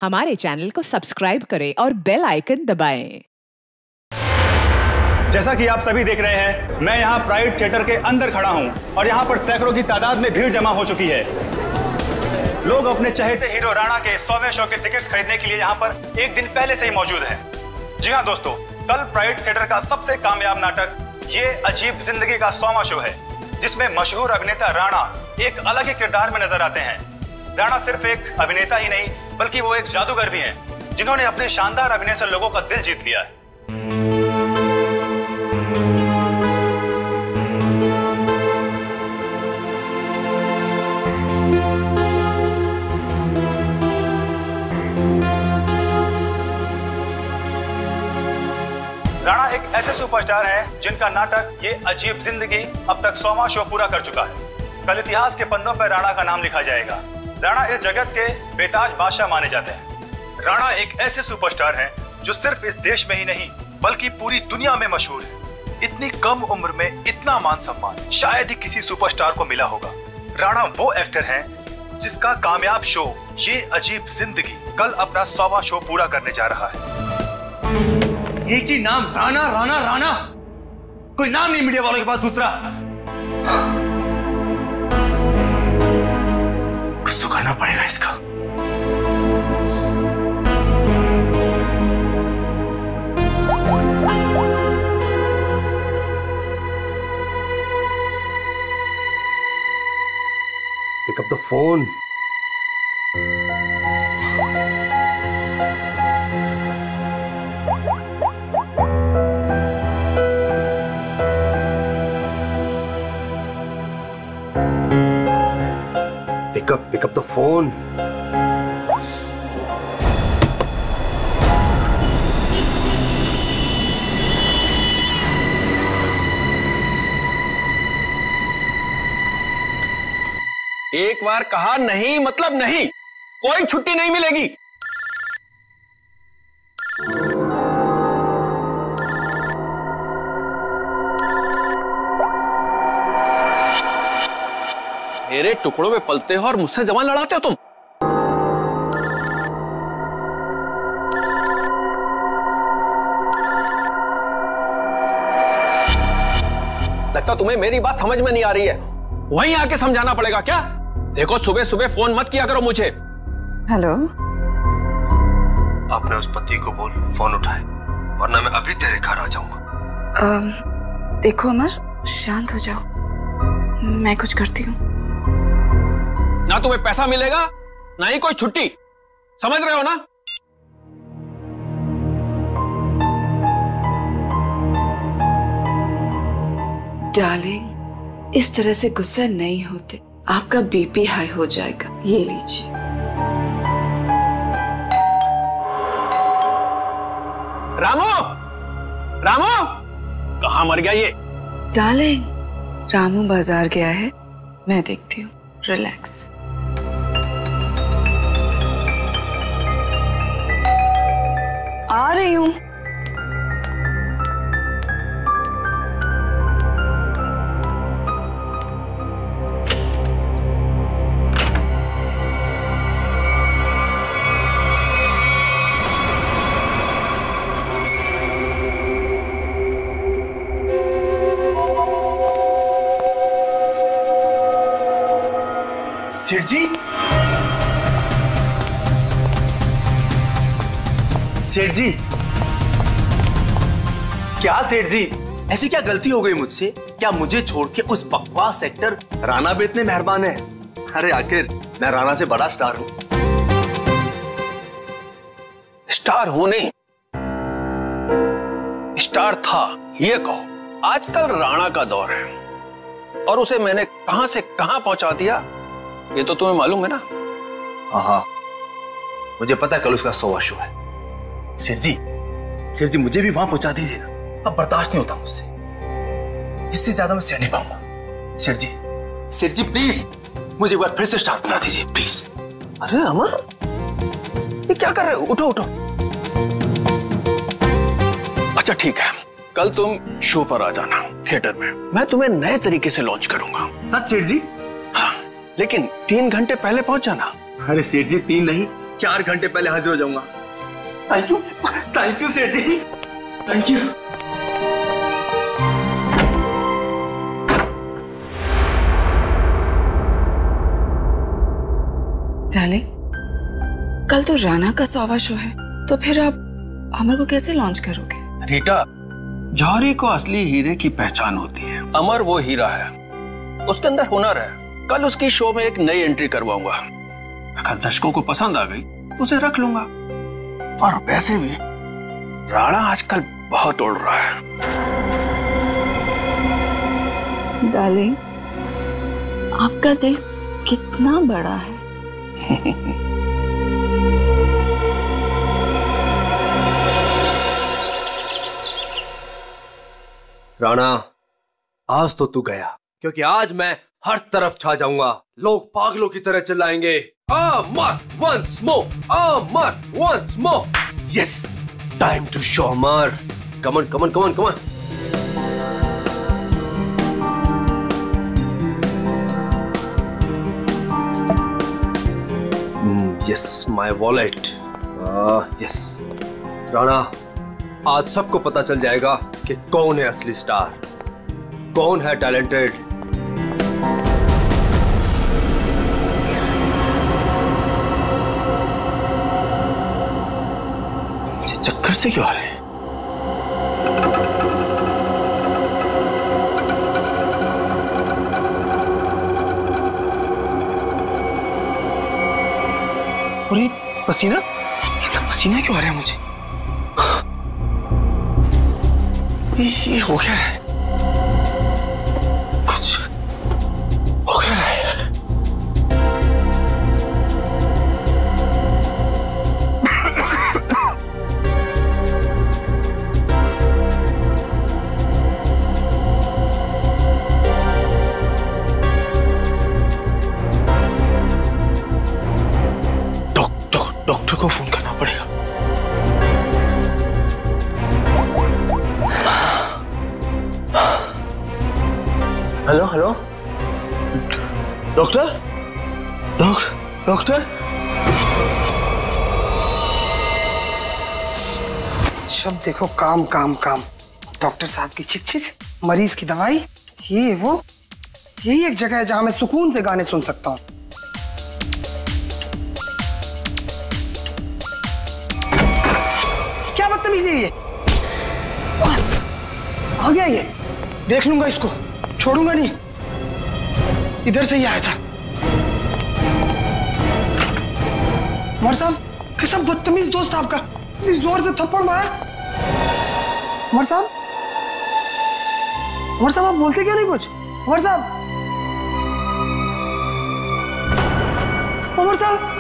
हमारे चैनल को सब्सक्राइब करें और बेल आइकन दबाएं। जैसा कि आप सभी देख रहे हैं, मैं यहाँ प्राइड थिएटर के अंदर खड़ा हूँ और यहाँ पर सैकड़ों की तादाद में भीड़ जमा हो चुकी है। लोग अपने चहेते हीरो राणा के 100वें शो के टिकट्स खरीदने के लिए यहाँ पर एक दिन पहले से ही मौजूद हैं। जी हाँ दोस्तों, कल प्राइड थिएटर का सबसे कामयाब नाटक ये अजीब जिंदगी का 100वां शो है, जिसमें मशहूर अभिनेता राणा एक अलग ही किरदार में नजर आते हैं। राणा सिर्फ एक अभिनेता ही नहीं, बल्कि वो एक जादूगर भी हैं, जिन्होंने अपने शानदार अभिनय से लोगों का दिल जीत लिया है। राणा एक ऐसे सुपरस्टार हैं जिनका नाटक ये अजीब जिंदगी अब तक 100वां शो पूरा कर चुका है। कल इतिहास के पन्नों पर राणा का नाम लिखा जाएगा। राणा इस जगत के बेताज बादशाह माने जाते हैं। राणा एक ऐसे सुपरस्टार हैं जो सिर्फ इस देश में ही नहीं बल्कि पूरी दुनिया में मशहूर है। इतनी कम उम्र में इतना मान सम्मान शायद ही किसी सुपरस्टार को मिला होगा। राणा वो एक्टर हैं जिसका कामयाब शो ये अजीब जिंदगी कल अपना 100वां शो पूरा करने जा रहा है। एक ही नाम, राणा राणा राणा। कोई नाम नहीं मीडिया वालों के पास दूसरा। कुछ तो करना पड़ेगा इसका। Pick up the phone. Pick up the phone. एक बार कहा नहीं मतलब नहीं, कोई छुट्टी नहीं मिलेगी। मेरे टुकड़ों में पलते हो और मुझसे जबान लड़ाते हो तुम। लगता तुम्हें मेरी बात समझ में नहीं आ रही है, वहीं आके समझाना पड़ेगा क्या? देखो, सुबह सुबह फोन मत किया करो मुझे। हेलो, अपने उस पति को बोल फोन उठाए, वरना मैं अभी तेरे घर आ जाऊंगा। देखो अमर, शांत हो जाओ, मैं कुछ करती हूँ। ना तुम्हें पैसा मिलेगा ना ही कोई छुट्टी, समझ रहे हो ना? डार्लिंग, इस तरह से गुस्सा नहीं होते, आपका बीपी हाई हो जाएगा। ये लीजिए। रामू, रामू, कहाँ मर गया ये? डार्लिंग, रामू बाजार गया है, मैं देखती हूँ। रिलैक्स। आ रही हूँ। सेठ जी, सेठ जी, क्या सेठ जी, ऐसी क्या गलती हो गई मुझसे? क्या मुझे छोड़ के उस बकवास एक्टर राणा पे इतने मेहरबान है? अरे आखिर मैं राणा से बड़ा स्टार हूं। स्टार हूं नहीं, स्टार था ये कहो। आजकल राणा का दौर है और उसे मैंने कहां से कहां पहुंचा दिया ये तो तुम्हें मालूम है ना? हाँ, मुझे पता है कल उसका 100वां शो है। सेठ जी मुझे भी वहां पहुंचा दीजिए ना, अब बर्दाश्त नहीं होता मुझसे, इससे ज्यादा मैं सह नहीं पाऊंगा। सेठ जी प्लीज मुझे एक बार फिर से स्टार्ट बना दीजिए प्लीज। अरे अमर, ये क्या कर रहे हो? उठो उठो। अच्छा ठीक है, कल तुम शो पर आ जाना थिएटर में, मैं तुम्हें नए तरीके से लॉन्च करूंगा। सच सेठ जी? हाँ, लेकिन 3 घंटे पहले पहुंच जाना। अरे सेठ जी 3 नहीं 4 घंटे पहले हाजिर हो जाऊंगा। थैंक यू सेठ जी, थैंक यू। डार्लिंग, कल तो राणा का 100वां शो है, तो फिर आप अमर को कैसे लॉन्च करोगे? रीटा, जौहरी को असली हीरे की पहचान होती है। अमर वो हीरा है, उसके अंदर हुनर है। कल उसकी शो में एक नई एंट्री करवाऊंगा। अगर दर्शकों को पसंद आ गई तो उसे रख लूंगा। और वैसे भी राणा आजकल बहुत उड़ रहा है। डार्लिंग, आपका दिल कितना बड़ा है। राणा, आज तो तू गया, क्योंकि आज मैं हर तरफ छा जाऊंगा। लोग पागलों की तरह चिल्लाएंगे, Amar once more, Amar once more. Yes, time to show Amar. Come on, come on, come on, come on. Yes, my wallet. Yes Rana, आज सबको पता चल जाएगा कि कौन है असली स्टार, कौन है टैलेंटेड। मुझे चक्कर से क्यों आ रहे हैं? और ये पसीना, इतना पसीना क्यों आ रहा है मुझे? ये हो क्या रहा है? कुछ हो क्या रहा है? डॉक्टर को फोन करना पड़ेगा। Hello hello, doctor, doctor. शब्द देखो, काम काम काम। डॉक्टर साहब की चिक चिक, मरीज की दवाई, ये वो, यही एक जगह है जहां मैं सुकून से गाने सुन सकता हूँ। क्या बदतमीजी है ये? आ गया ये, देख लूंगा इसको, छोड़ूंगा नहीं। इधर से ही आया था। उमर साहब, कैसा बदतमीज दोस्त आपका, इतनी जोर से थप्पड़ मारा। उमर साहब, उमर साहब, आप बोलते क्यों नहीं कुछ? उमर साहब, उमर साहब।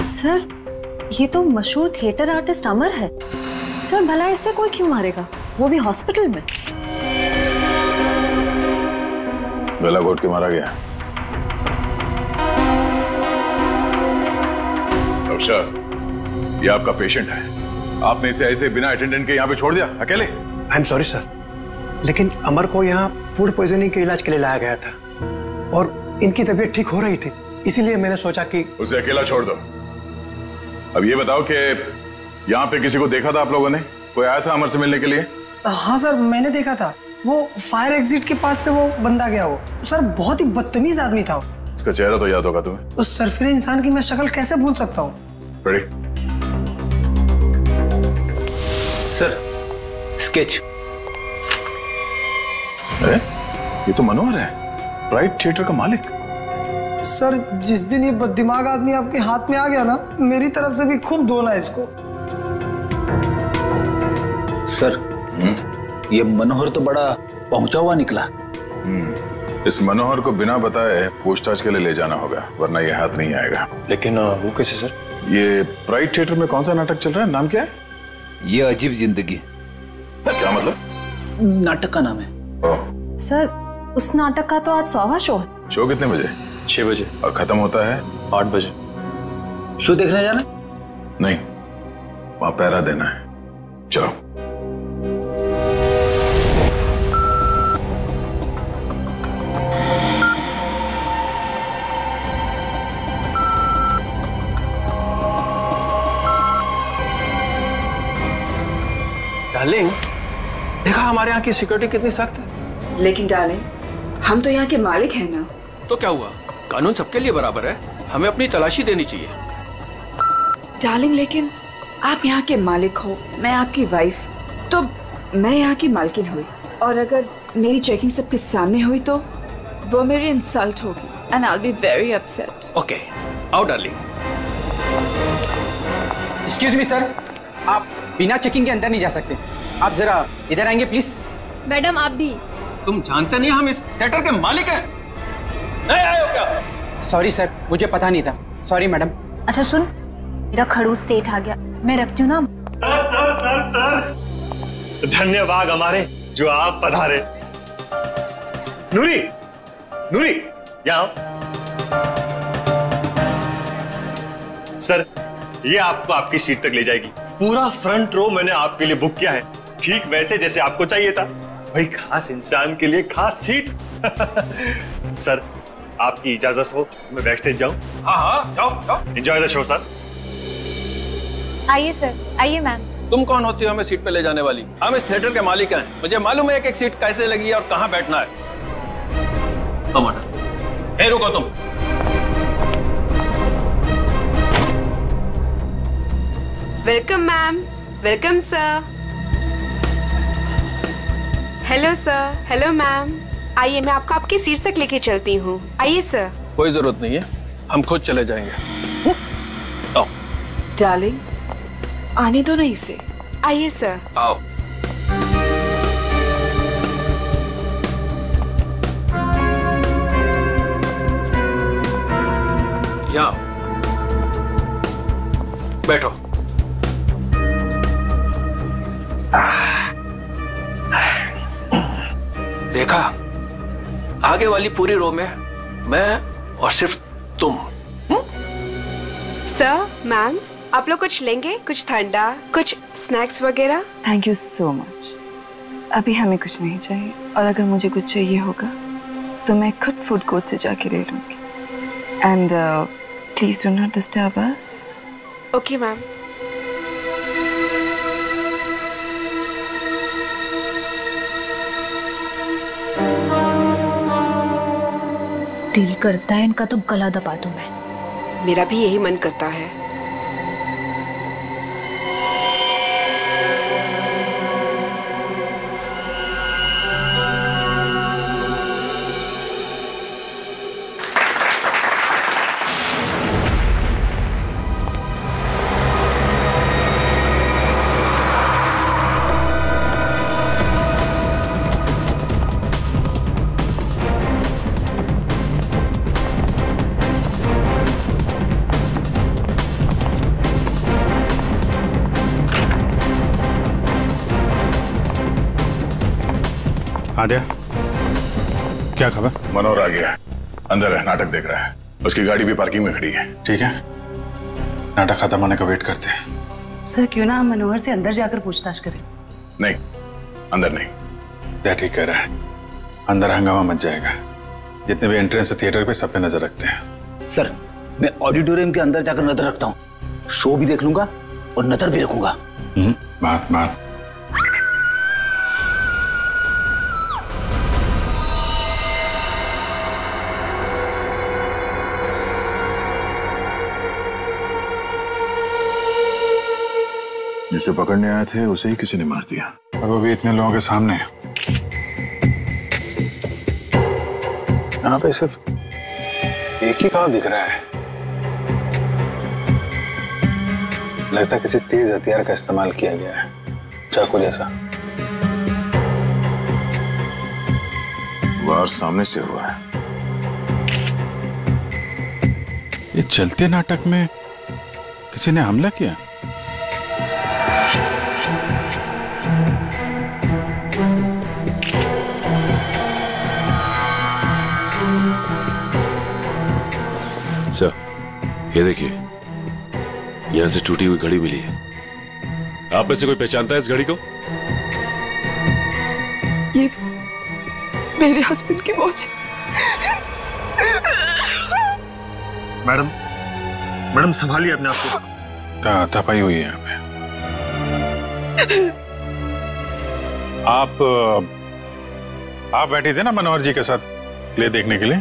सर, ये तो मशहूर थिएटर आर्टिस्ट अमर है। सर, भला इससे कोई क्यों मारेगा, वो भी हॉस्पिटल में? गला घोट के मारा गया। डॉक्टर साहब, ये आपका पेशेंट है, आपने इसे ऐसे बिना अटेंडेंट के यहाँ पे छोड़ दिया अकेले? आई एम सॉरी सर, लेकिन अमर को यहाँ फूड पॉइजनिंग के इलाज के लिए लाया गया था और इनकी तबीयत ठीक हो रही थी, इसीलिए मैंने सोचा कि उसे अकेला छोड़ दो। अब ये बताओ कि यहाँ पे किसी को देखा था आप लोगों ने? कोई आया था अमर से मिलने के लिए? हाँ सर, मैंने देखा था। वो फायर एग्जिट के पास से वो बंदा गया। वो सर बहुत ही बदतमीज आदमी था। उसका चेहरा तो याद होगा तुम्हें? उस सरफिरे इंसान की मैं शक्ल कैसे भूल सकता हूँ? Sir, sketch. अरे ये तो मनोहर है, ब्राइट थिएटर का मालिक। सर, जिस दिन ये बददिमाग आदमी आपके हाथ में आ गया ना, मेरी तरफ से भी खूब धोना है इसको। सर, ये मनोहर तो बड़ा पहुंचा हुआ निकला। इस मनोहर को बिना बताए पूछताछ के लिए ले जाना होगा, वरना ये हाथ नहीं आएगा। लेकिन वो कैसे सर? ये ब्राइट थिएटर में कौन सा नाटक चल रहा है, नाम क्या है? ये अजीब जिंदगी। क्या मतलब? नाटक का नाम है। सर, उस नाटक का तो आज 100वां शो है। शो कितने बजे? 6 बजे। और खत्म होता है 8 बजे। शो देखने जाना? नहीं, वहां पहरा देना है। चलो। यहाँ की सिक्योरिटी कितनी सख्त है। लेकिन डार्लिंग, हम तो यहाँ के मालिक हैं ना। तो क्या हुआ, कानून सबके लिए बराबर है, हमें अपनी तलाशी देनी चाहिए। डार्लिंग, लेकिन आप यहाँ के मालिक हो, मैं आपकी वाइफ, तो मैं यहाँ की मालकिन हुई, और अगर मेरी चेकिंग सबके सामने हुई तो वो मेरी इंसल्ट होगी, and I will be very upset. Okay, आओ डार्लिंग। एक्सक्यूज मी सर, आप बिना चेकिंग के अंदर नहीं जा सकते। आप जरा इधर आएंगे प्लीज। मैडम आप भी। तुम जानते नहीं हम इस थिएटर के मालिक हैं? नहीं आए हो क्या? सॉरी सर, मुझे पता नहीं था। Sorry madam. अच्छा सुन, मेरा खड़ूस सेठ आ गया, मैं रखती हूँ ना। सर धन्यवाद हमारे जो आप पधारे। नूरी, नूरी यहाँ। सर ये आपको आपकी सीट तक ले जाएगी। पूरा फ्रंट रो मैंने आपके लिए बुक किया है, ठीक वैसे जैसे आपको चाहिए था। भाई खास इंसान के लिए खास सीट। सर आपकी इजाजत हो मैं बैक स्टेज जाऊं? हाँ हाँ, जाओ जाओ। Enjoy the show sir. आइए सर, आइए मैम। तुम कौन होती हो हमें सीट पे ले जाने वाली? हम इस थिएटर के मालिक हैं, मुझे मालूम है एक सीट कैसे लगी है और कहाँ बैठना है। ए रुको तुम। Welcome ma'am, welcome sir. Hello sir, hello ma'am. आइए मैं आपको आपकी सीट तक लेके चलती हूँ। आइए सर। कोई जरूरत नहीं है, हम खुद चले जाएंगे। आओ। डार्लिंग, आने दो ना इसे। आइए सर। आओ। यहाँ बैठो। देखा, आगे वाली पूरी रो में मैं और सिर्फ तुम। सर, मैम, आप लोग कुछ लेंगे? कुछ ठंडा, कुछ स्नैक्स वगैरह? Thank you so much. अभी हमें कुछ नहीं चाहिए, और अगर मुझे कुछ चाहिए होगा तो मैं खुद फूड कोर्ट से जाके ले लूंगी। And please do not disturb us. Okay ma'am. दिल करता है इनका तो गला दबा दूं मैं। मेरा भी यही मन करता है। आद्या, क्या खबर? मनोहर आ गया है, अंदर है, नाटक देख रहा है। उसकी गाड़ी भी पार्किंग में खड़ी है। ठीक है, नाटक खत्म होने का वेट करते हैं। सर क्यों ना हम मनोहर से अंदर जाकर पूछताछ करें? नहीं, अंदर नहीं। क्या ठीक कह रहा है, अंदर हंगामा मच जाएगा। जितने भी एंट्रेंस है थिएटर पे सब पे नजर रखते हैं। सर मैं ऑडिटोरियम के अंदर जाकर नजर रखता हूँ, शो भी देख लूंगा और नजर भी रखूंगा। महात्मा जिसे पकड़ने आए थे उसे ही किसी ने मार दिया, और वो भी इतने लोगों के सामने। यहाँ पे सिर्फ एक ही गांव दिख रहा है। लगता है किसी तेज हथियार का इस्तेमाल किया गया है, चाकू जैसा। वार सामने से हुआ है। ये चलते नाटक में किसी ने हमला किया। सर ये देखिए, यहां से टूटी हुई घड़ी मिली है। आप में से कोई पहचानता है इस घड़ी को? ये मेरे हस्बैंड की वॉच। मैडम, मैडम संभालिए अपने आप को। तपाई हुई है यहाँ पे। आप बैठी थे ना मनोहर जी के साथ प्ले देखने के लिए?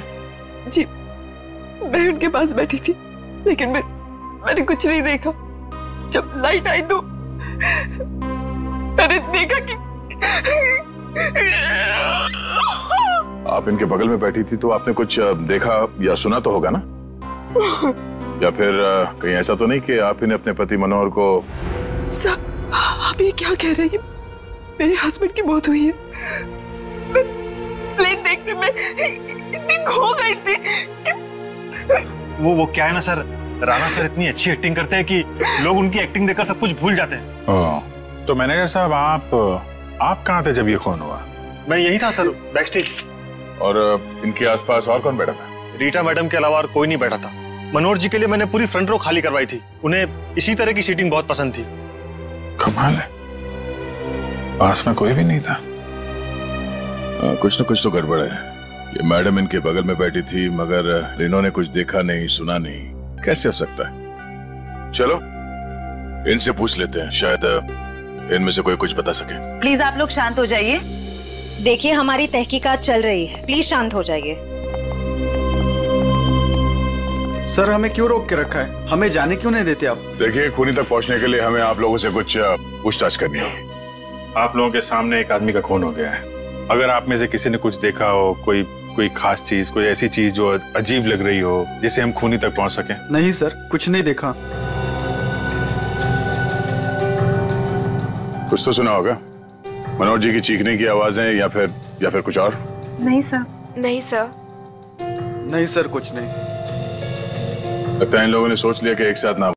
जी, मैं उनके पास बैठी थी, लेकिन मैंने कुछ नहीं देखा। जब लाइट आई तो मैंने देखा कि आप इनके बगल में बैठी थी तो आपने कुछ देखा या सुना तो होगा ना? या फिर कहीं ऐसा तो नहीं कि आप इन्हें अपने पति मनोहर को? सर, आप ये क्या कह रहे हैं? मेरे हस्बैंड की मौत हुई है। मैं प्ले देखने में इतनी खो गई थी कि वो क्या है ना सर, राणा सर इतनी अच्छी एक्टिंग करते हैं कि लोग उनकी एक्टिंग देखकर सब कुछ भूल जाते हैं। तो मैनेजर साहब, आप कहाँ थे जब ये खून हुआ? मैं यही था सर, बैकस्टेज। और इनके आसपास और कौन बैठा था? रीटा मैडम के अलावा और कोई नहीं बैठा था। मनोहर जी के लिए मैंने पूरी फ्रंट रो खाली करवाई थी। उन्हें इसी तरह की सीटिंग बहुत पसंद थी। कमाल है, पास में कोई भी नहीं था। कुछ तो गड़बड़ है। ये मैडम इनके बगल में बैठी थी मगर इन्होंने कुछ देखा नहीं, सुना नहीं, कैसे हो सकता है? चलो इनसे पूछ लेते हैं, शायद इनमें से कोई कुछ बता सके। प्लीज आप लोग शांत हो जाइए। देखिए, हमारी तहकीकात चल रही है, प्लीज शांत हो जाइए। सर, हमें क्यों रोक के रखा है? हमें जाने क्यों नहीं देते आप? देखिए, खूनी तक पहुंचने के लिए हमें आप लोगों से कुछ पूछताछ करनी होगी। आप लोगों के सामने एक आदमी का खून हो गया है। अगर आप में से किसी ने कुछ देखा हो, कोई खास चीज, कोई ऐसी चीज जो अजीब लग रही हो, जिससे हम खूनी तक पहुंच सके। नहीं सर, कुछ नहीं देखा। कुछ तो सुना होगा, मनोहर जी की चीखने की आवाजें या फिर कुछ और? नहीं सर। नहीं सर। नहीं सर, कुछ नहीं। लगता है इन लोगों ने सोच लिया कि एक साथ ना।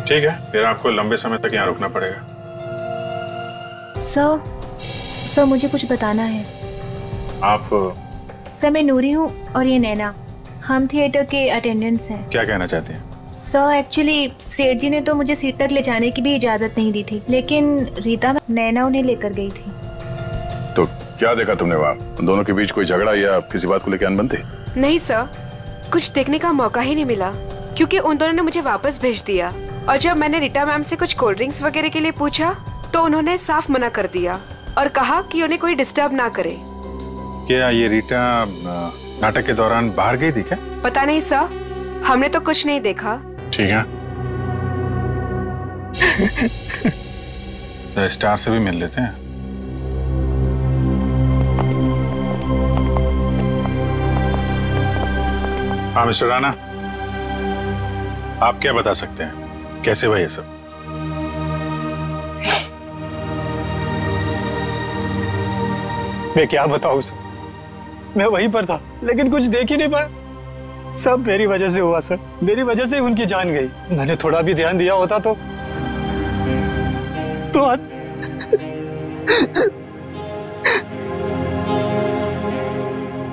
ठीक है, फिर आपको लंबे समय तक यहाँ रुकना पड़ेगा। सर, मुझे कुछ बताना है। आप? सर, मैं नूरी हूँ और ये नैना, हम थिएटर के अटेंडेंट्स हैं। क्या कहना चाहते हैं? सर, एक्चुअली सेठ जी ने तो मुझे सीट तक ले जाने की भी इजाजत नहीं दी थी, लेकिन रीता नैना उन्हें लेकर गई थी। तो क्या देखा तुमने वहाँ? उन दोनों के बीच कोई झगड़ा या किसी बात को लेकर अनबन थी? नहीं सर, कुछ देखने का मौका ही नहीं मिला, क्योंकि उन दोनों ने मुझे वापस भेज दिया। और जब मैंने रीटा मैम से कुछ कोल्ड ड्रिंक्स वगैरह के लिए पूछा तो उन्होंने साफ मना कर दिया और कहा कि उन्हें कोई डिस्टर्ब ना करे। क्या ये रीटा नाटक के दौरान बाहर गई थी क्या? पता नहीं सर, हमने तो कुछ नहीं देखा। ठीक है, तो स्टार से भी मिल लेते हैं। हाँ मिस्टर राणा, आप क्या बता सकते हैं, कैसे हुआ ये सब? मैं क्या बताऊं सर, मैं वहीं पर था लेकिन कुछ देख ही नहीं पाया। सब मेरी वजह से हुआ सर, मेरी वजह से उनकी जान गई। मैंने थोड़ा भी ध्यान दिया होता तो आज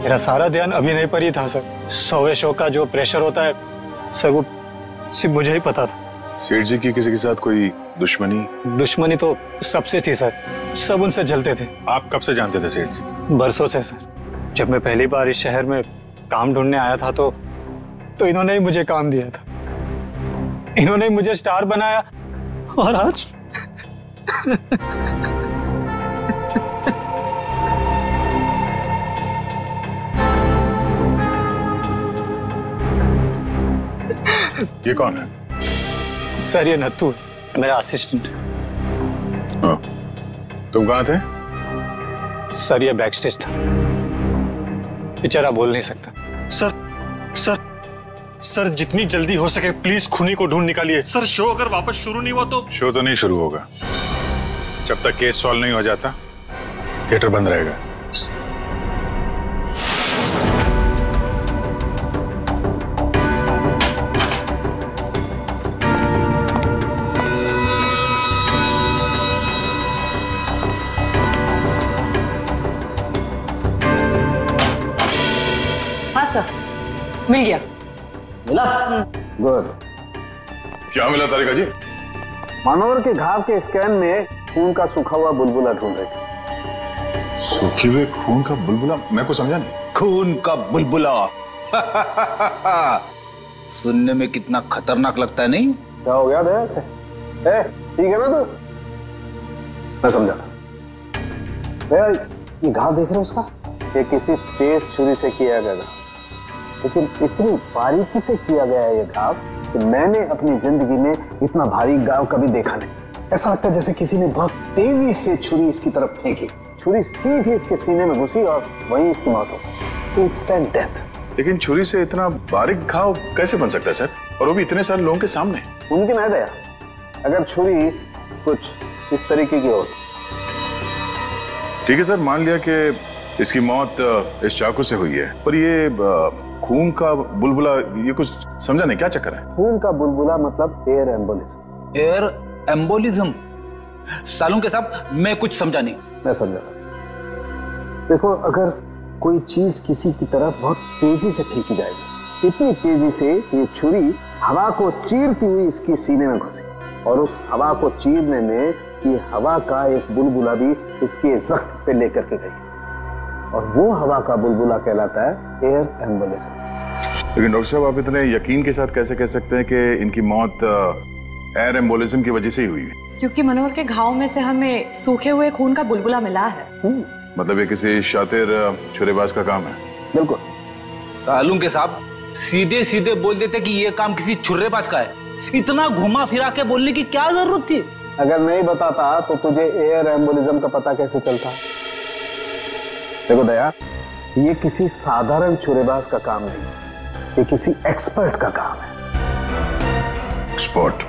मेरा सारा ध्यान अभिनय पर ही था सर। 100वें शो का जो प्रेशर होता है सर, वो सिर्फ मुझे ही पता था। सेठ जी की किसी के साथ कोई दुश्मनी? दुश्मनी तो सबसे थी सर, सब उनसे जलते थे। आप कब से जानते थे सेठ जी? बरसों से सर। जब मैं पहली बार इस शहर में काम ढूंढने आया था तो इन्होंने ही मुझे काम दिया था, इन्होंने ही मुझे स्टार बनाया। और आज ये कौन है? सर, ये नत्थू, मेरा असिस्टेंट। तुम कहाँ थे? सर, ये बैकस्टेज था, बेचारा बोल नहीं सकता। सर, जितनी जल्दी हो सके प्लीज खूनी को ढूंढ निकालिए। सर, शो अगर वापस शुरू नहीं हुआ तो? शो तो नहीं शुरू होगा जब तक केस सॉल्व नहीं हो जाता। थिएटर बंद रहेगा। हाँ सर, मिल गया। मिला? गुड। क्या मिला तारिका जी? मनोहर के घाव के स्कैन में खून का सूखा हुआ बुलबुला ढूंढ रहे थे। सूखे हुए खून का बुलबुला? मैं को समझा नहीं। खून का बुलबुला सुनने में कितना खतरनाक लगता है नहीं? क्या हो गया दया से? ठीक है ना तू? मैं समझा था भैया। ये घाव देख रहे हो उसका? ये किसी तेज छुरी से किया गया घाव, लेकिन इतनी बारीकी से किया गया है ये घाव कि मैंने अपनी जिंदगी में इतना भारी घाव कभी देखा नहीं। ऐसा लगता है जैसे किसी ने बहुत तेजी से छुरी इसकी तरफ फेंकी, छुरी सीधी इसके सीने में घुसी और वहीं इसकी मौत हो गई। Instant death. लेकिन छुरी से इतना बारीक घाव कैसे बन सकता है सर, और वो भी इतने सारे लोगों के सामने? मुमकिन है दया, अगर छुरी कुछ इस तरीके की हो। ठीक है सर, मान लिया कि इसकी मौत इस चाकू से हुई है, पर ये खून का बुलबुला, ये कुछ समझा नहीं, क्या चक्कर है? खून का बुलबुला मतलब एयर एम्बोलिज्म। Air embolism? सालूं के साहब मैं कुछ समझा नहीं। मैं समझा। देखो, अगर कोई चीज किसी की तरफ बहुत तेजी से फेंकी जाएगी, इतनी तेजी से ये छुरी हवा को चीरती हुई इसकी सीने में घुसी, और उस हवा को चीरने में ये हवा का एक बुलबुला भी इसके जख्म पे लेकर के गई, और वो हवा का बुलबुला कहलाता है एयर एम्बोलिज्म। लेकिन डॉक्टर साहब, आप इतने यकीन के साथ कैसे कह सकते हैं कि इनकी मौत एयर एम्बोलिज्म की वजह से ही हुई है? क्योंकि मनोहर के घाव में से हमें सूखे हुए खून का बुलबुला मिला है। मतलब ये किसी शातिर छुरेबाज का काम है? बिल्कुल। सालूं के साहब सीधे सीधे बोल देते कि ये काम किसी छुर्रेबाज का है, इतना घुमा फिरा के बोलने की क्या जरूरत थी? अगर नहीं बताता तो तुझे एयर एम्बोलिज्म का पता कैसे चलता? देखो दया, ये किसी साधारण छुरेबाज का काम नहीं, ये किसी एक्सपर्ट का काम है। एक्सपर्ट?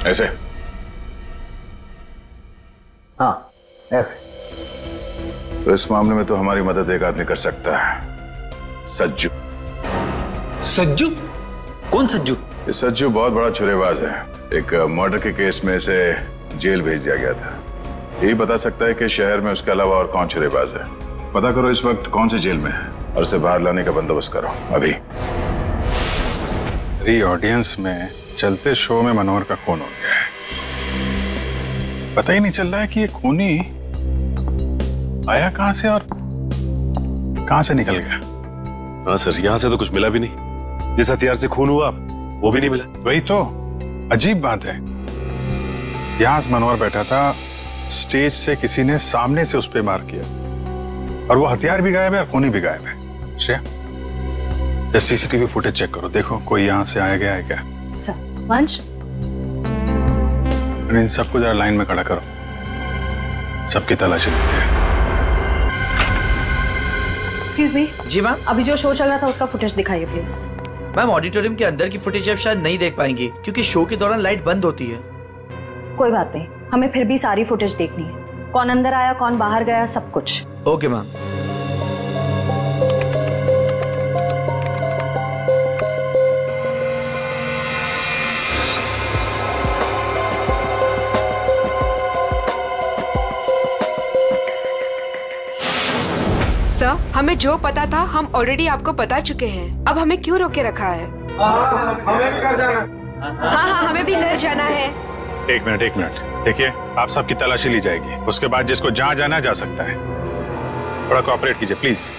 ऐसे? हाँ, ऐसे। तो इस मामले में तो हमारी मदद एक आदमी कर सकता है, सज्जू। सज्जू? कौन सज्जू? ये सज्जू बहुत बड़ा छुरेबाज है। एक मर्डर के केस में इसे जेल भेज दिया गया था। यही बता सकता है कि शहर में उसके अलावा और कौन छुरेबाज है। पता करो इस वक्त कौन से जेल में है और उसे बाहर लाने का बंदोबस्त करो अभी। मेरी ऑडियंस में चलते शो में मनोहर का खून हो गया है। पता ही नहीं चल रहा है कि ये खूनी आया कहां से और कहां से निकल गया। हाँ सर, यहाँ से तो कुछ मिला भी नहीं। जिस हथियार से खून हुआ वो भी नहीं मिला। वही तो अजीब बात है। यहां मनोहर बैठा था, स्टेज से किसी ने सामने से उस पर वार किया, और वो हथियार भी गायब है और खूनी भी गायब है। श्रेया, सीसीटीवी फुटेज चेक करो, देखो कोई यहां से आया गया है क्या। सर, वंश, इन सबको जरा लाइन में खड़ा करो, सबकी तलाशी लेते हैं। Excuse me. जी मैम। अभी जो शो चल रहा था उसका फुटेज दिखाइए प्लीज। मैम, ऑडिटोरियम के अंदर की फुटेज आप शायद नहीं देख पाएंगी क्योंकि शो के दौरान लाइट बंद होती है। कोई बात नहीं, हमें फिर भी सारी फुटेज देखनी है। कौन अंदर आया, कौन बाहर गया, सब कुछ। Okay ma'am. सर, हमें जो पता था हम ऑलरेडी आपको बता चुके हैं। अब हमें क्यों रोके रखा है? हमें घर जाना। हाँ, हमें भी घर जाना है। एक मिनट देखिए, आप सबकी तलाशी ली जाएगी, उसके बाद जिसको जहां जाना जा सकता है। थोड़ा कोऑपरेट कीजिए प्लीज।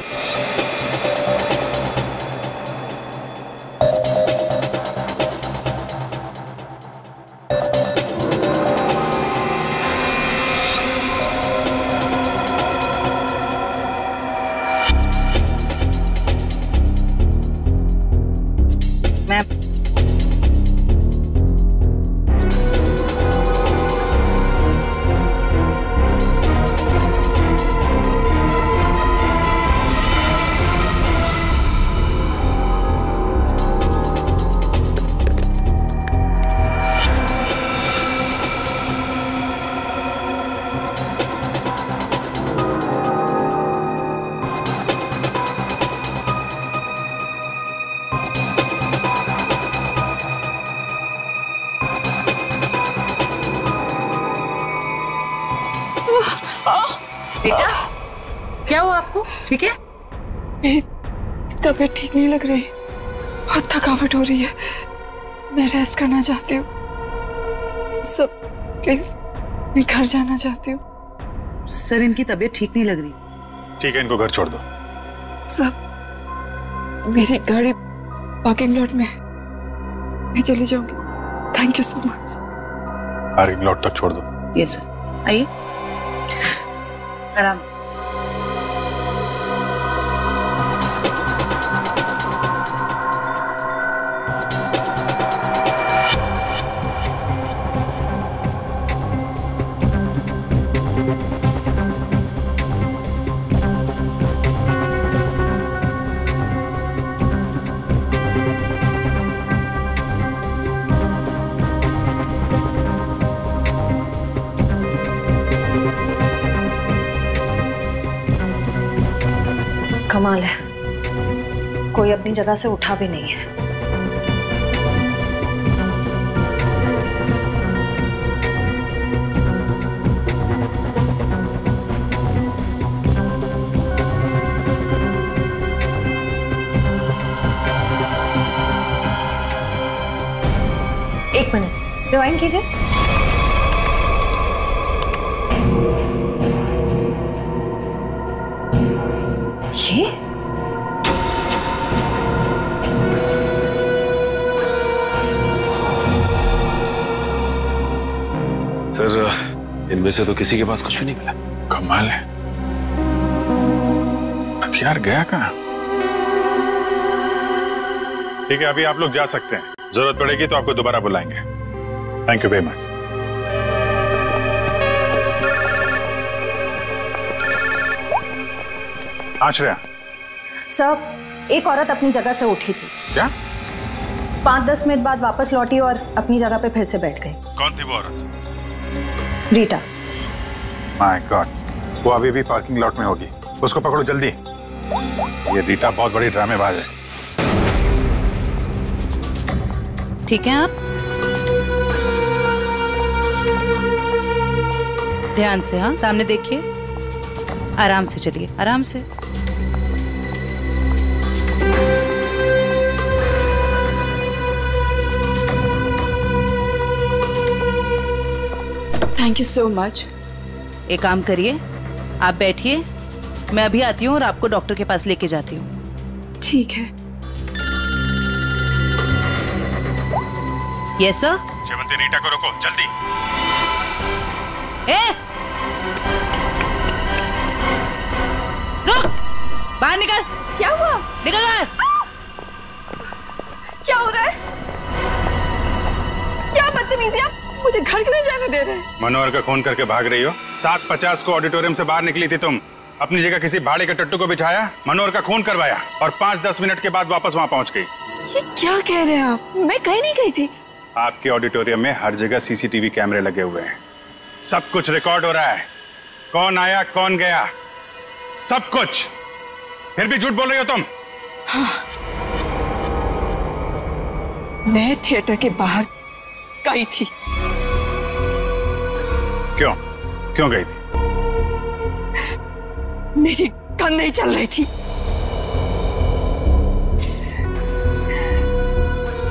बेटा, क्या हुआ आपको? ठीक है? मेरी तबीयत ठीक नहीं लग रही, बहुत थकावट हो रही है, मैं रेस्ट करना चाहती हूँ। सब प्लीज, मैं घर जाना चाहती हूँ। सर, इनकी तबीयत ठीक नहीं लग रही। ठीक है, इनको घर छोड़ दो। सब, मेरी गाड़ी पार्किंग लॉट में है, मैं चली जाऊंगी। Thank you so much. Parking lot तक छोड़ दो। यस सर, आइए आराम। कमाल है, कोई अपनी जगह से उठा भी नहीं है। एक मिनट, रिवाइंड कीजिए। ये सर, इनमें से तो किसी के पास कुछ भी नहीं मिला। कमाल है, हथियार गया कहाँ? ठीक है, अभी आप लोग जा सकते हैं। जरूरत पड़ेगी तो आपको दोबारा बुलाएंगे। Thank you very much. Ashraya. Sir, एक औरत अपनी जगह से उठी थी। क्या? 5-10 मिनट बाद वापस लौटी और अपनी जगह पे फिर से बैठ गई। कौन थी वो औरत? रीटा। माय गॉड, वो अभी भी पार्किंग लॉट में होगी। उसको पकड़ो जल्दी। ये रीटा बहुत बड़ी ड्रामेबाज है। ठीक है, आप ध्यान से, हाँ सामने देखिए, आराम से चलिए, आराम से। Thank you so much. एक काम करिए, आप बैठिए, मैं अभी आती हूँ और आपको डॉक्टर के पास लेके जाती हूँ। ठीक है। Yes sir. शेवंती, रीटा को रोको जल्दी। रुक, बाहर निकल। क्या हुआ? निकल बाहर। क्या हो रहा है? क्या बदतमीजी, आप मुझे घर क्यों नहीं जाने दे रहे? मनोहर का खून करके भाग रही हो। 7:50 को ऑडिटोरियम से बाहर निकली थी तुम। अपनी जगह किसी भाड़े के टट्टू को बिठाया, मनोहर का खून करवाया और 5-10 मिनट के बाद वापस वहां पहुंच गई। ये क्या कह रहे हैं आप? मैं कहीं नहीं गई थी। आपके ऑडिटोरियम में हर जगह सीसीटीवी कैमरे लगे हुए हैं। सब कुछ रिकॉर्ड हो रहा है। कौन आया, कौन गया, सब कुछ। फिर भी झूठ बोल रही हो तुम। हाँ। मैं थिएटर के बाहर गई थी। क्यों गई थी? मेरी गन नहीं चल रही थी।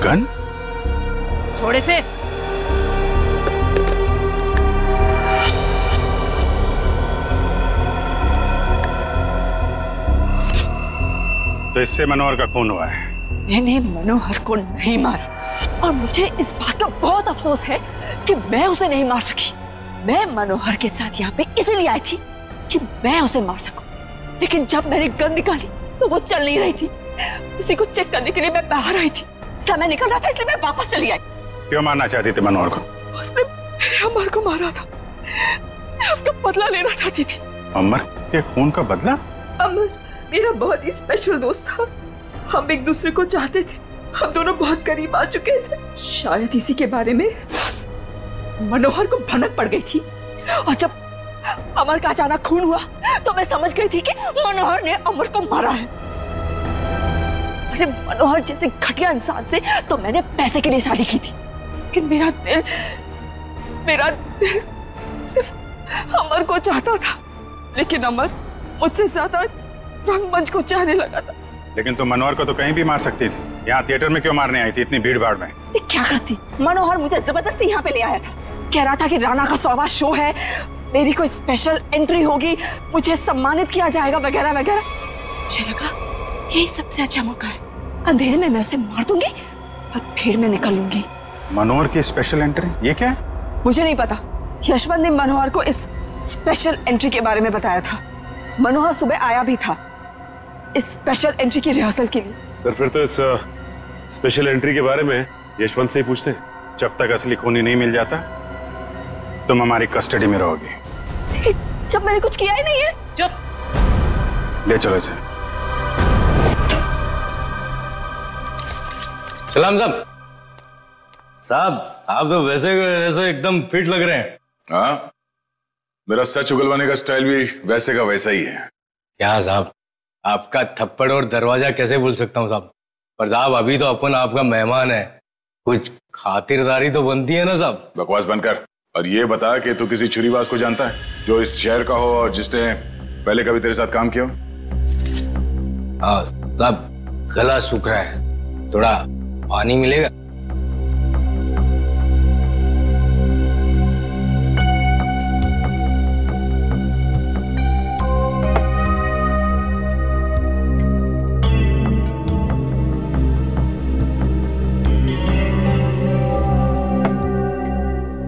गन? थोड़े से। तो इससे मनोहर का खून हुआ है। मैंने मनोहर को नहीं मारा और मुझे इस बात का बहुत अफसोस है कि मैं उसे नहीं मार सकी। मैं मनोहर के साथ यहाँ पे इसलिए आई थी कि मैं उसे मार सकूं, लेकिन जब मैंने गन निकाली तो वो चल नहीं रही थी। उसी को चेक करने के लिए मैं बाहर आई थी। समय निकल रहा था इसलिए मैं वापस चली आई। क्यों मारना चाहती थी मनोहर को? उसने मेरे अमर को मारा था। मैं उसका बदला लेना चाहती थी। अमर के खून का बदला? अमर मेरा बहुत ही स्पेशल दोस्त था। हम एक दूसरे को चाहते थे। हम दोनों बहुत करीब आ चुके थे। शायद इसी के बारे में मनोहर को भनक पड़ गई थी और जब अमर का अचानक खून हुआ तो मैं समझ गई थी कि मनोहर ने अमर को मारा है। अरे मनोहर जैसे घटिया इंसान से तो मैंने पैसे के लिए शादी की थी, लेकिन मेरा दिल सिर्फ अमर को चाहता था। लेकिन अमर मुझसे ज्यादा रंगमंच को चाहने लगा था। लेकिन तुम मनोहर को तो कहीं भी मार सकती थी। यहाँ थिएटर में क्यों मारने आई थी इतनी भीड़ भाड़ में? क्या करती? मनोहर मुझे जबरदस्ती यहाँ पे ले आया था। कह रहा था कि राणा का 100वां शो है, मेरी कोई स्पेशल एंट्री होगी, मुझे सम्मानित किया जाएगा वगैरह वगैरह। मुझे लगा यही सबसे अच्छा मौका है। अंधेरे में मैं उसे मार दूंगी और भीड़ में निकल लूंगी। मनोहर की स्पेशल एंट्री, ये क्या है? मुझे नहीं पता। यशवंत ने मनोहर को इस स्पेशल एंट्री के बारे में बताया था। मनोहर सुबह आया भी था इस स्पेशल एंट्री की रिहर्सल के लिए। सर फिर तो इस स्पेशल एंट्री के बारे में यशवंत से ही पूछते हैं। जब तक असली खूनी नहीं मिल जाता तुम हमारी कस्टडी में रहोगे। जब मैंने कुछ किया ही नहीं है। चुप। ले चलो इसे। सलाम साहब। साहब आप तो वैसे वैसे एकदम फिट लग रहे हैं। हाँ, मेरा सच उगलवाने का स्टाइल भी वैसे का वैसा ही है। क्या साहब, आपका थप्पड़ और दरवाजा कैसे भूल सकता हूँ साहब। पर साहब अभी तो अपन आपका मेहमान है, कुछ खातिरदारी तो बनती है ना साहब। बकवास बंद कर और ये बता कि तू किसी छुरीबाज को जानता है जो इस शहर का हो और जिसने पहले कभी तेरे साथ काम किया हो? हाँ साहब, गला सूख रहा है, थोड़ा पानी मिलेगा?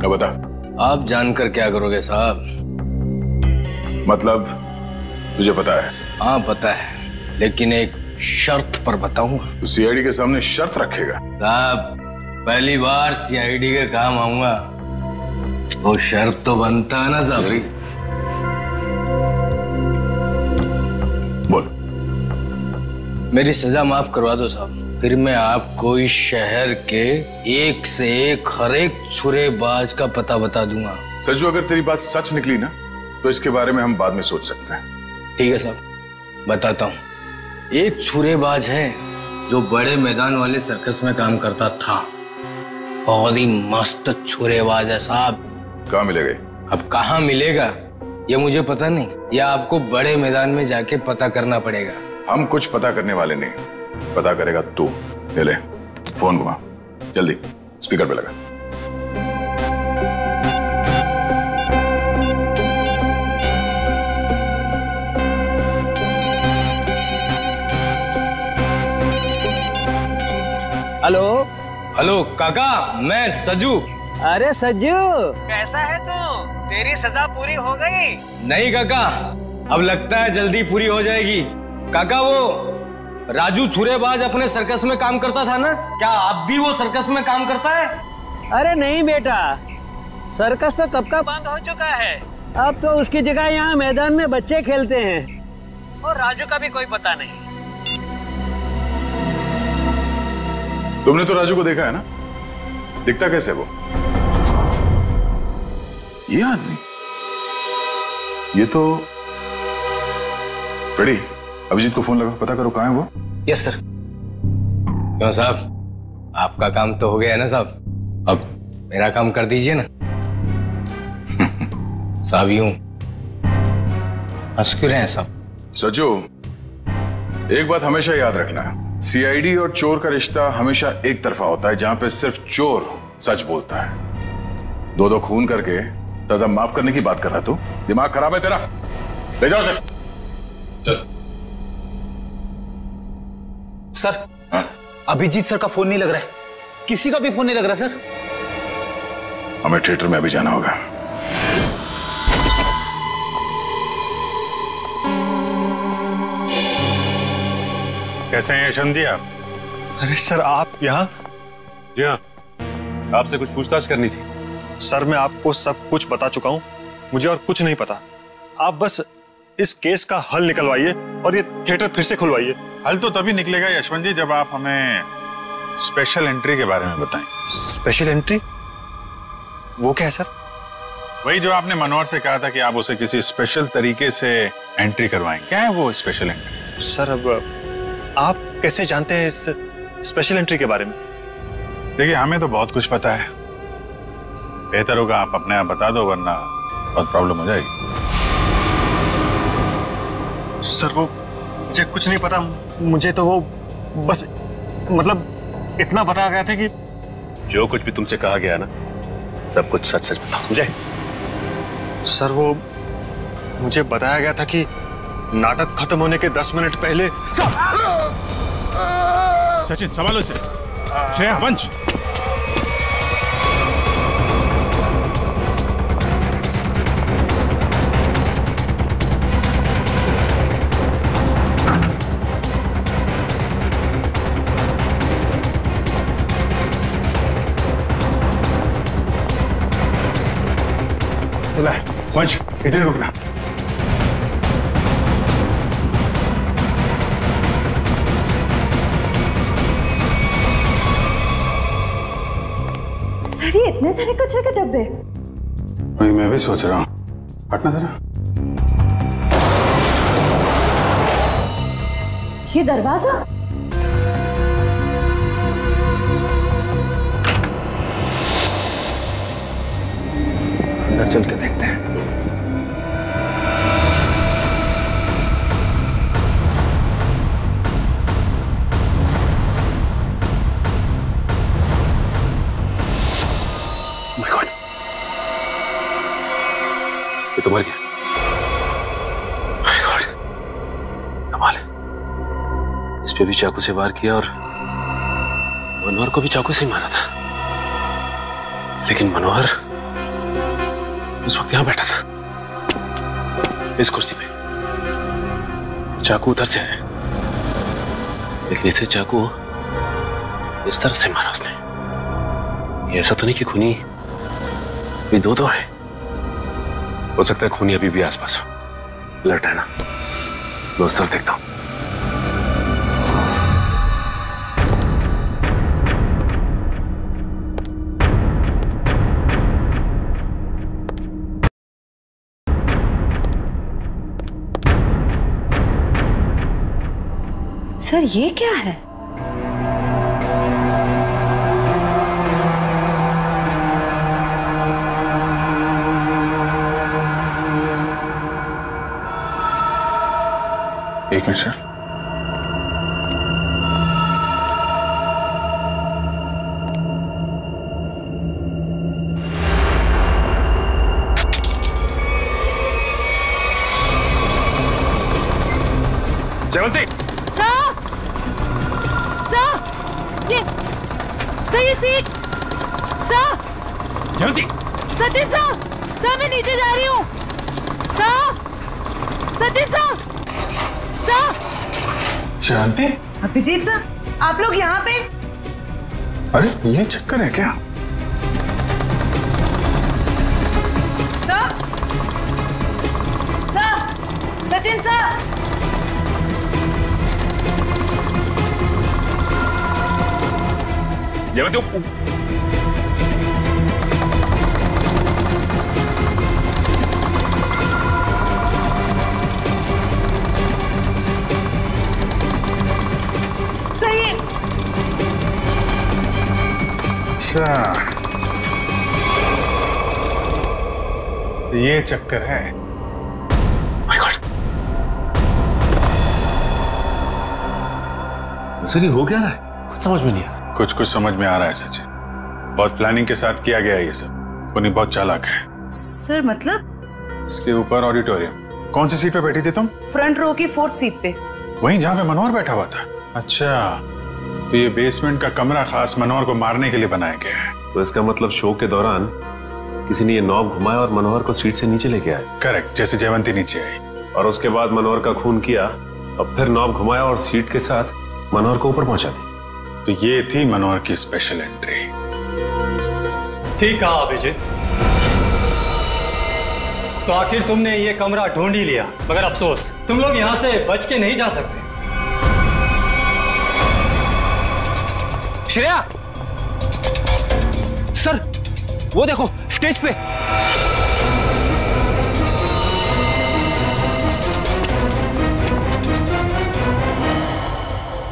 बता। आप जानकर क्या करोगे साहब? मतलब तुझे पता है? हाँ पता है, लेकिन एक शर्त पर बताऊंगा। तो सीआईडी के सामने शर्त रखेगा? साहब पहली बार सीआईडी के काम आऊंगा, वो शर्त तो बनता है ना साहब। बोल। मेरी सजा माफ करवा दो साहब, फिर मैं आपको इस शहर के एक से एक हर एक छुरेबाज का पता बता दूंगा। सज्जू, अगर तेरी बात सच निकली ना तो इसके बारे में हम बाद में सोच सकते हैं। ठीक है साहब, बताता हूँ। एक छुरेबाज है जो बड़े मैदान वाले सर्कस में काम करता था, बहुत ही मस्त छुरेबाज है साहब। कहाँ मिलेगा? अब कहाँ मिलेगा ये मुझे पता नहीं, या आपको बड़े मैदान में जाके पता करना पड़ेगा। हम कुछ पता करने वाले नहीं, पता करेगा तू। ले फोन घुमा, जल्दी स्पीकर पे लगा। हेलो हेलो काका, मैं सज्जू। अरे सज्जू, कैसा है तू? तेरी सजा पूरी हो गई? नहीं काका, अब लगता है जल्दी पूरी हो जाएगी। काका वो राजू छुरेबाज अपने सर्कस में काम करता था ना, क्या आप भी वो सर्कस में काम करता है? अरे नहीं बेटा, सर्कस तो कब का बंद हो चुका है। अब तो उसकी जगह यहाँ मैदान में बच्चे खेलते हैं, और राजू का भी कोई पता नहीं। तुमने तो राजू को देखा है ना, दिखता कैसे वो? ये आदमी, ये तो रेडी। अभिजीत को फोन लगा, पता करो कहाँ है वो। Yes sir. क्यों साहब, आपका काम तो हो गया है ना साहब, अब मेरा काम कर दीजिए ना। साहब यूं हंस क्यों रहे हैं साहब? सज्जू, एक बात हमेशा याद रखना, सीआईडी और चोर का रिश्ता हमेशा एक तरफा होता है, जहां पे सिर्फ चोर सच बोलता है। दो खून करके सजा माफ करने की बात कर रहा तू? दिमाग खराब है तेरा? ले जाओ सर। चल। सर, अभिजीत सर का फोन नहीं लग रहा है, किसी का भी फोन नहीं लग रहा सर। हमें थिएटर में अभी जाना होगा। कैसे हैं यशवंत जी आप? अरे सर, आप यहाँ? जी हाँ, आपसे कुछ पूछताछ करनी थी। सर, मैं आपको सब कुछ बता चुका हूँ, मुझे और कुछ नहीं पता। आप बस इस केस का हल निकलवाइए और ये थिएटर फिर से खुलवाइए। हल तो तभी निकलेगा यशवंत जी जब आप हमें स्पेशल एंट्री के बारे में बताएं। Special entry? वो क्या है सर? वही जो आपने मनोहर से कहा था कि आप उसे किसी स्पेशल तरीके से एंट्री करवाएं। क्या है वो स्पेशल एंट्री? सर, अब आप कैसे जानते हैं इस स्पेशल एंट्री के बारे में? देखिए, हमें तो बहुत कुछ पता है, बेहतर होगा आप अपने आप बता दो, वरना बहुत प्रॉब्लम हो जाएगी। सर, वो मुझे कुछ नहीं पता। मुझे तो वो बस मतलब इतना बताया गया था कि जो कुछ भी तुमसे कहा गया ना, सब कुछ सच सच बताओ मुझे। सर, वो मुझे बताया गया था कि नाटक खत्म होने के 10 मिनट पहले। सचिन, संभालो इसे। श्रेया, वंश। वंश इधर रुकना। सर ये इतने सारे कचरे के डब्बे। वही मैं भी सोच रहा हूँ, हटना जरा। ये दरवाजा, अंदर चल के देखते हैं। ये तो मर गया। कमाल है, इस पे भी चाकू से वार किया और मनोहर को भी चाकू से ही मारा था, लेकिन मनोहर उस वक्त यहां बैठा था इस कुर्सी पे। चाकू उधर से आया, लेकिन इसे चाकू इस तरफ से मारा उसने। ये ऐसा तो नहीं कि खूनी भी दो है, हो सकता है खूनी अभी भी आसपास हो। अलर्ट है ना, मैं उस तरफ देखता हूं। सर ये क्या है? एक मिनट सर। जयवंती, ये सीट। जयवंती, सचिन साहब, मैं नीचे जा रही हूँ। सचिन साहब। शांति, अभिजीत साहब, आप लोग यहाँ पे? अरे ये चक्कर है क्या? सचिन साहब। जयवंती, अच्छा ये चक्कर है। माय गॉड, सर ये हो क्या रहा है? कुछ समझ में नहीं आ रहा। कुछ समझ में आ रहा है सचिन, बहुत प्लानिंग के साथ किया गया है ये सब। कोनी बहुत चालाक है। सर मतलब? इसके ऊपर ऑडिटोरियम। कौन सी सीट पे बैठी थी तुम? फ्रंट रो की 4th सीट पे। वहीं जहाँ पे मनोहर बैठा हुआ था? अच्छा, तो ये बेसमेंट का कमरा खास मनोहर को मारने के लिए बनाया गया है। तो इसका मतलब शो के दौरान किसी ने ये नॉब घुमाया और मनोहर को सीट से नीचे लेके आया। करेक्ट, जैसे जयवंती नीचे आई और उसके बाद मनोहर का खून किया और फिर नॉब घुमाया और सीट के साथ मनोहर को ऊपर पहुंचा दी। तो ये थी मनोहर की स्पेशल एंट्री। ठीक कहा अभिजीत। तो आखिर तुमने ये कमरा ढूंढ ही लिया, मगर अफसोस तुम लोग यहाँ से बच के नहीं जा सकते। श्रेया, सर वो देखो स्टेज पे।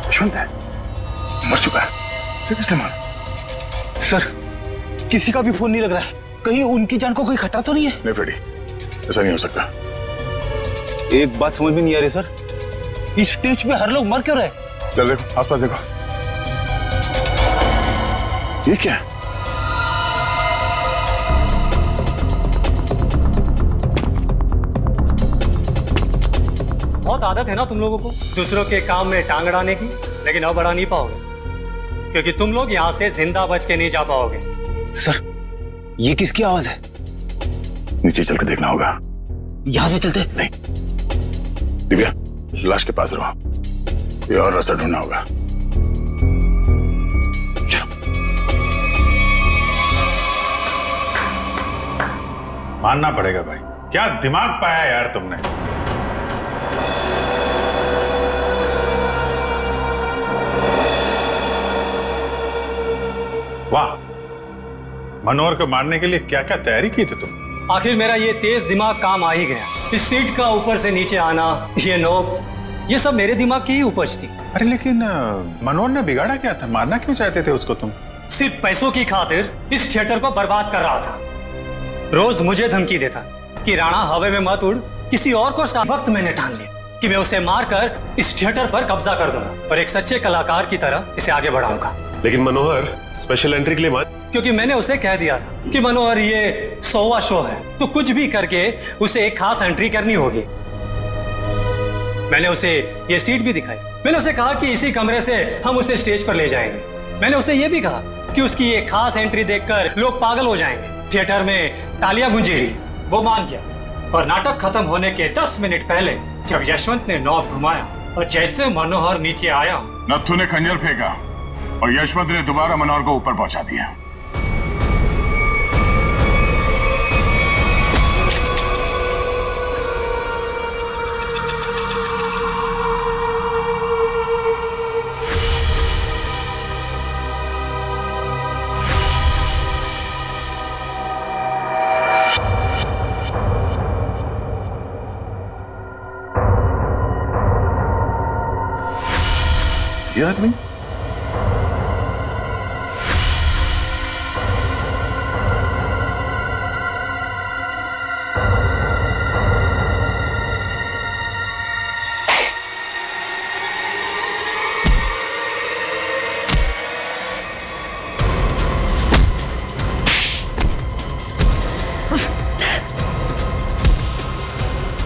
यशवंत है, मर चुका है। इसे किसने मारा? सर किसी का भी फोन नहीं लग रहा है। कहीं उनकी जान को कोई खतरा तो नहीं है? नहीं फ्रेडी, ऐसा नहीं हो सकता। एक बात समझ में नहीं आ रही सर, इस स्टेज पे हर लोग मर क्यों रहे? चल देखो, आसपास देखो। ये क्या है? बहुत आदत है ना तुम लोगों को दूसरों के काम में टांग अड़ाने की, लेकिन अब अड़ा नहीं पाओगे क्योंकि तुम लोग यहाँ से जिंदा बच के नहीं जा पाओगे। सर ये किसकी आवाज है? नीचे चल के देखना होगा। यहाँ से चलते? नहीं, दिव्या लाश के पास रहो, ये और रास्ता ढूंढना होगा। मानना पड़ेगा भाई, क्या दिमाग पाया यार तुमने। वाह, मनोहर को मारने के लिए क्या क्या तैयारी की थी तुम। आखिर मेरा ये तेज दिमाग काम आ ही गया। इस सीट का ऊपर से नीचे आना, ये नोब, ये सब मेरे दिमाग की ही उपज थी। अरे लेकिन मनोहर ने बिगाड़ा क्या था, मारना क्यों चाहते थे उसको तुम? सिर्फ पैसों की खातिर इस थिएटर को बर्बाद कर रहा था। रोज मुझे धमकी देता कि राणा हवा में मत उड़, किसी और को। वक्त मैंने ठान लिया कि मैं उसे मारकर इस थिएटर पर कब्जा कर दूंगा और एक सच्चे कलाकार की तरह इसे आगे बढ़ाऊंगा। लेकिन मनोहर स्पेशल एंट्री के लिए मत, क्योंकि मैंने उसे कह दिया था कि मनोहर ये 100वां शो है, तो कुछ भी करके उसे एक खास एंट्री करनी होगी। मैंने उसे ये सीट भी दिखाई। मैंने उसे कहा कि इसी कमरे से हम उसे स्टेज पर ले जाएंगे। मैंने उसे ये भी कहा कि उसकी ये खास एंट्री देखकर लोग पागल हो जाएंगे, थिएटर में तालियां गूंजेगी। वो मान गया और नाटक खत्म होने के 10 मिनट पहले जब यशवंत ने नॉब घुमाया और जैसे मनोहर नीचे आया, नत्थु ने खंजर फेंका और यशवंत ने दोबारा मनोहर को ऊपर पहुंचा दिया। ये आदमी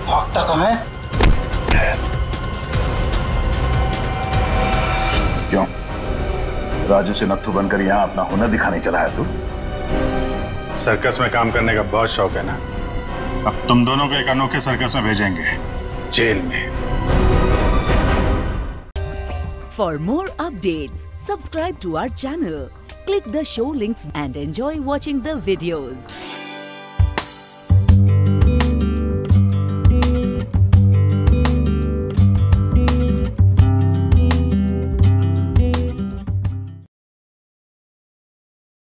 भागता कहाँ है? क्यों राजू से नत्थु बनकर यहाँ अपना हुनर दिखाने चला है तू? सर्कस में काम करने का बहुत शौक है ना, अब तुम दोनों को एक अनोखे सर्कस में भेजेंगे, जेल में। For more updates, subscribe to our channel, click the show links and enjoy watching the videos.